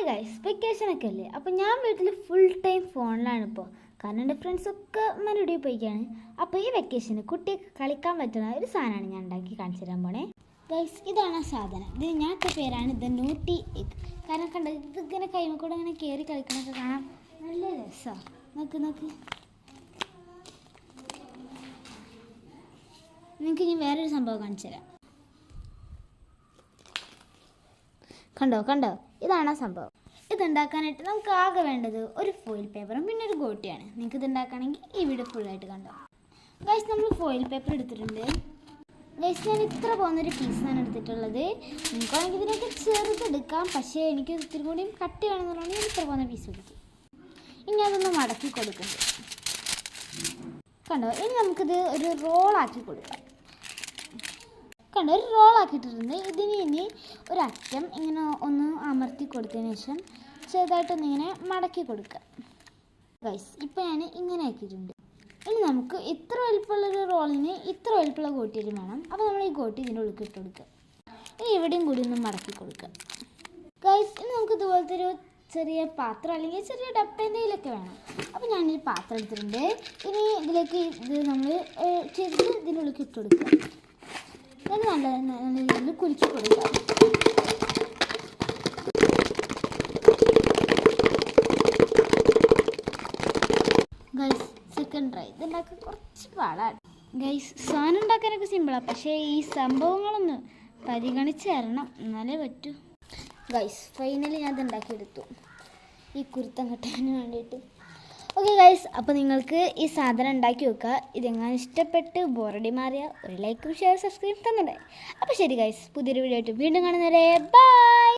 Hi guys, വെക്കേഷനൊക്കെ അല്ലേ. അപ്പോൾ ഞാൻ വീട്ടിൽ ഫുൾ ടൈം ഫോണിലാണ് ഇപ്പോൾ. കാരണം എൻ്റെ ഫ്രണ്ട്സൊക്കെ മറുപടി പോയിക്കാണ്. അപ്പോൾ ഈ വെക്കേഷന് കുട്ടിക്ക് കളിക്കാൻ പറ്റുന്ന ഒരു സാധനമാണ് ഞാൻ ഉണ്ടാക്കി കാണിച്ചു തരാൻ പോണേ. ഗൈസ്, ഇതാണ് ആ സാധനം. ഇത് ഞാനൊക്കെ പേരാണ് ഇത് ന്യൂട്ടി എഗ്. കാരണം കണ്ട ഇതിങ്ങനെ കൈമ കൂടെ ഇങ്ങനെ കയറി കളിക്കണമൊക്കെ കാണാൻ നല്ല രസമാണ്. നോക്ക് നിങ്ങൾക്ക് ഇനി വേറൊരു സംഭവം കാണിച്ചു തരാം. കണ്ടോ ഇതാണ് ആ സംഭവം. ഇതുണ്ടാക്കാനായിട്ട് നമുക്ക് ആകെ വേണ്ടത് ഒരു ഫോയിൽ പേപ്പറും പിന്നെ ഒരു ഗോട്ടിയാണ്. നിങ്ങൾക്ക് ഇതുണ്ടാക്കുകയാണെങ്കിൽ ഈ വീഡിയോ ഫുള്ളായിട്ട് കണ്ടോ. ഗൈസ്, നമ്മൾ ഫോയിൽ പേപ്പർ എടുത്തിട്ടുണ്ട്. ഗൈസ്, ഞാൻ ഇത്ര പോകുന്നൊരു പീസാണ് എടുത്തിട്ടുള്ളത്. നിങ്ങൾക്കാണെങ്കിൽ ഇതിനൊക്കെ ചെറുതെടുക്കാം, പക്ഷേ എനിക്ക് ഇത്തിരി കൂടിയും കട്ടി വേണമെന്നുള്ളതാണ് ഞാൻ ഇത്ര പോകുന്ന പീസ് എടുത്തു. ഇനി അതൊന്ന് മടക്കി കൊടുക്കുന്നുണ്ട്. കണ്ടോ, ഇനി നമുക്കിത് ഒരു റോളാക്കി കൊടുക്കാം. ഒരു റോളാക്കിയിട്ടുണ്ട്. ഇതിന് ഇനി ഒരറ്റം ഇങ്ങനെ ഒന്ന് അമർത്തി കൊടുത്തതിന് ശേഷം ചെറുതായിട്ടൊന്നിങ്ങനെ മടക്കി കൊടുക്കുക. ഗൈസ്, ഇപ്പോൾ ഞാൻ ഇങ്ങനെ ആക്കിയിട്ടുണ്ട്. ഇനി നമുക്ക് ഇത്ര വലിപ്പമുള്ളൊരു റോളിന് ഇത്ര വലിപ്പമുള്ള ഗോട്ടിയും വേണം. അപ്പോൾ നമ്മൾ ഈ ഗോട്ടി ഇതിൻ്റെ ഉള്ളിൽ ഇട്ട് കൊടുക്കുക. ഇനി ഇവിടെയും കൂടി ഒന്ന് മടക്കി കൊടുക്കുക. ഗൈസ്, ഇനി നമുക്ക് ഇതുപോലത്തെ ഒരു ചെറിയ പാത്രം അല്ലെങ്കിൽ ചെറിയ ഡപ്പേൻ്റെയിലൊക്കെ വേണം. അപ്പോൾ ഞാനൊരു പാത്രം എടുത്തിട്ടുണ്ട്. ഇനി ഇതിലേക്ക് ഇത് നമ്മൾ ചെറുത് ഇതിൻ്റെ ഉള്ളിൽ ഇട്ട് കൊടുക്കുക. നല്ല രീതിയിൽ കുലുക്കി കൊടുക്കുക. Guys, second try. ഇതുണ്ടാക്കാൻ കുറച്ച് പാടാണ്. ഗൈസ്, സാധനം ഉണ്ടാക്കാനൊക്കെ സിമ്പിളാണ്, പക്ഷേ ഈ സംഭവങ്ങളൊന്ന് പരിഗണിച്ച് തരണം, എന്നാലേ പറ്റൂ. ഗൈസ്, ഫൈനലി ഞാൻ ഇത് ഉണ്ടാക്കിയെടുത്തു ഈ കുരുത്തം കെട്ടാൻ വേണ്ടിയിട്ട്. ഓക്കെ ഗൈസ്, അപ്പോൾ നിങ്ങൾക്ക് ഈ സാധനം ഉണ്ടാക്കി വെക്കുക. ഇതെങ്ങനെ ഇഷ്ടപ്പെട്ട് ബോറടി മാറിയ ഒരു ലൈക്കും ഷെയർ സബ്സ്ക്രൈബ് തന്നിട്ടേ. അപ്പോൾ ശരി ഗൈസ്, പുതിയൊരു വീഡിയോ ആയിട്ട് വീണ്ടും കാണുന്നവരെ ബൈ.